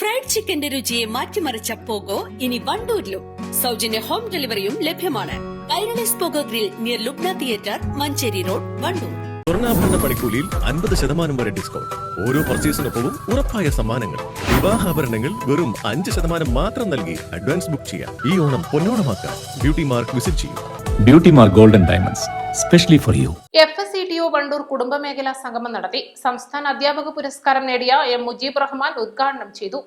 Fried ചിക്കന്റെ രുചിയെ മാറ്റിമറിച്ച pogo ഇനി വണ്ടൂരിലും. സൗജന്യ ഹോം ഡെലിവറിയും ലഭ്യമാണ്. Kairali's Pogo grill near Lubna theatre, Manjeri road, Wandoor. സ്വർണ്ണാഭരണ പണിക്കൂലിയിൽ 50% വരെ ഡിസ്കൗണ്ട്. ഓരോ പർച്ചേസിനൊപ്പവും ഉറപ്പായ സമ്മാനങ്ങൾ. വിവാഹാഭരണങ്ങൾ വെറും 5% മാത്രം നൽകി അഡ്വാൻസ് ബുക്ക് ചെയ്യാം. ഈ ഓണം പൊന്നോണമാക്കാം. ബ്യൂട്ടി മാർക്ക് വിസിറ്റ് ചെയ്യും. Beauty mark golden diamonds specially for you. FSCTO Wandoor കുടുംബമേഖലാ സംഗമം നടത്തി. സംസ്ഥാന അധ്യാപക പുരസ്കാരം നേടിയ M. മുജീബ് റഹ്മാൻ ഉദ്ഘാടനം ചെയ്തു.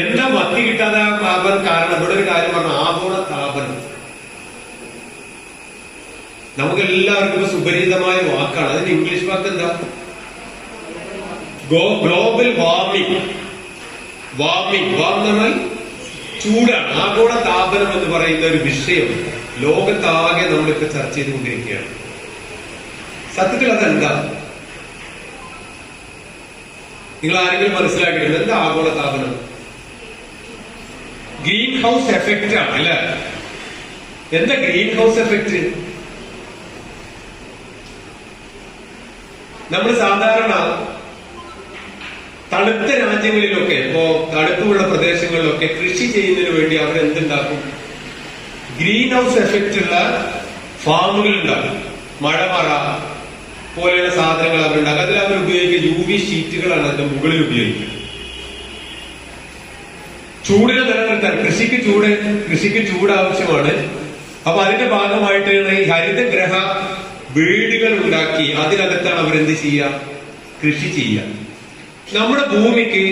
എന്താ മത്തി കിട്ടാതെ കാരണം ഇവിടെ ഒരു കാര്യം പറഞ്ഞു, ആഗോള താപനം. നമുക്ക് എല്ലാവർക്കും സുപരിചിതമായ വാക്കാണ്. അതിന്റെ ഇംഗ്ലീഷ് വാക്ക് എന്താ? Global warming. വാർമിംഗ് ചൂടാണ്. ആഗോള താപനം എന്ന് പറയുന്ന ഒരു വിഷയം ലോകത്താകെ നമ്മളിപ്പോ ചർച്ച ചെയ്തുകൊണ്ടിരിക്കുകയാണ്. സത്യത്തിൽ അതെന്താ? നിങ്ങൾ ആരെങ്കിലും മനസ്സിലാക്കിയിട്ടുണ്ട് എന്താ ആഗോള താപനം? ഗ്രീൻ ഹൗസ് എഫക്റ്റ് ആണ് അല്ലെ? എന്താ ഗ്രീൻ ഹൗസ് എഫക്റ്റ്? നമ്മൾ സാധാരണ തണുത്ത രാജ്യങ്ങളിലൊക്കെ, ഇപ്പോ തണുപ്പുള്ള പ്രദേശങ്ങളിലൊക്കെ കൃഷി ചെയ്യുന്നതിന് വേണ്ടി അവർ എന്തുണ്ടാക്കും? ഗ്രീൻ ഹൗസ് എഫക്റ്റ് ഉള്ള ഫാമുകൾ ഉണ്ടാക്കും. മഴമറ പോലെയുള്ള സാധനങ്ങൾ അവരുണ്ടാക്കും. അതിൽ അവർ ഉപയോഗിക്കുക UV ഷീറ്റുകളാണ് അതിന്റെ മുകളിൽ ഉപയോഗിക്കുന്നത്. ചൂടിനെ നിലനിർത്താൻ കൃഷിക്ക് ചൂട് ആവശ്യമാണ്. അപ്പൊ അതിന്റെ ഭാഗമായിട്ടാണ് ഈ ഹരിതഗ്രഹ വീടുകൾ ഉണ്ടാക്കി അതിനകത്താണ് അവരെന്ത് ചെയ്യുക? കൃഷി ചെയ്യുക. നമ്മുടെ ഭൂമിക്ക്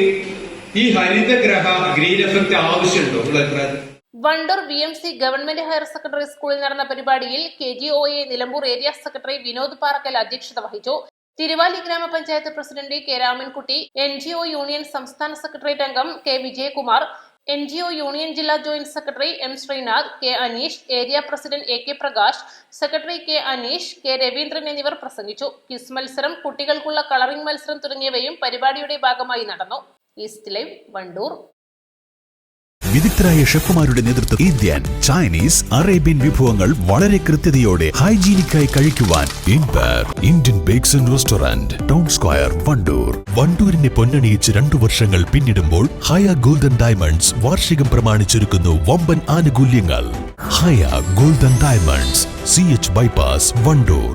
ഈ ഹരിതഗ്രഹ ഗ്രീൻ എഫക്ട് ആവശ്യമുണ്ടോ? ഉള്ള അഭിപ്രായം. Vandoor BMC government higher secondary സ്കൂളിൽ നടന്ന പരിപാടിയിൽ KGOA Nilambur area secretary Vinod Parakkal അധ്യക്ഷത വഹിച്ചു. തിരുവാലി ഗ്രാമപഞ്ചായത്ത് president K. Ramankutty, NGO union സംസ്ഥാന സെക്രട്ടേറിയറ്റ് അംഗം K. വിജയകുമാർ, NGO യൂണിയൻ ജില്ലാ joint secretary M. Sreenath, K. Aneesh, area president AK. Prakash, secretary K. Aneesh, K. Raveendran എന്നിവർ പ്രസംഗിച്ചു. ക്വിസ് മത്സരം, കുട്ടികൾക്കുള്ള കളറിംഗ് മത്സരം തുടങ്ങിയവയും പരിപാടിയുടെ ഭാഗമായി നടന്നു. East live, Wandoor. വിദഗ്ധരായ ഷെഫുമാരുടെ നേതൃത്വം ഇന്ത്യൻ, ചൈനീസ്, അറേബ്യൻ വിഭവങ്ങൾ വളരെ കൃത്യതയോടെ ഹൈജീനിക്കായി കഴിക്കുവാൻ Indian bakes and restaurant, town square, Wandoor. വണ്ടൂരിനെ പൊന്നണിയിച്ച് 2 വർഷങ്ങൾ പിന്നിടുമ്പോൾ ഹയ ഗോൾഡൻ ഡയമണ്ട്സ് വാർഷികം പ്രമാണിച്ചൊരുക്കുന്നു വമ്പൻ ആനുകൂല്യങ്ങൾ. Haya golden diamonds, CH bypass, Wandoor.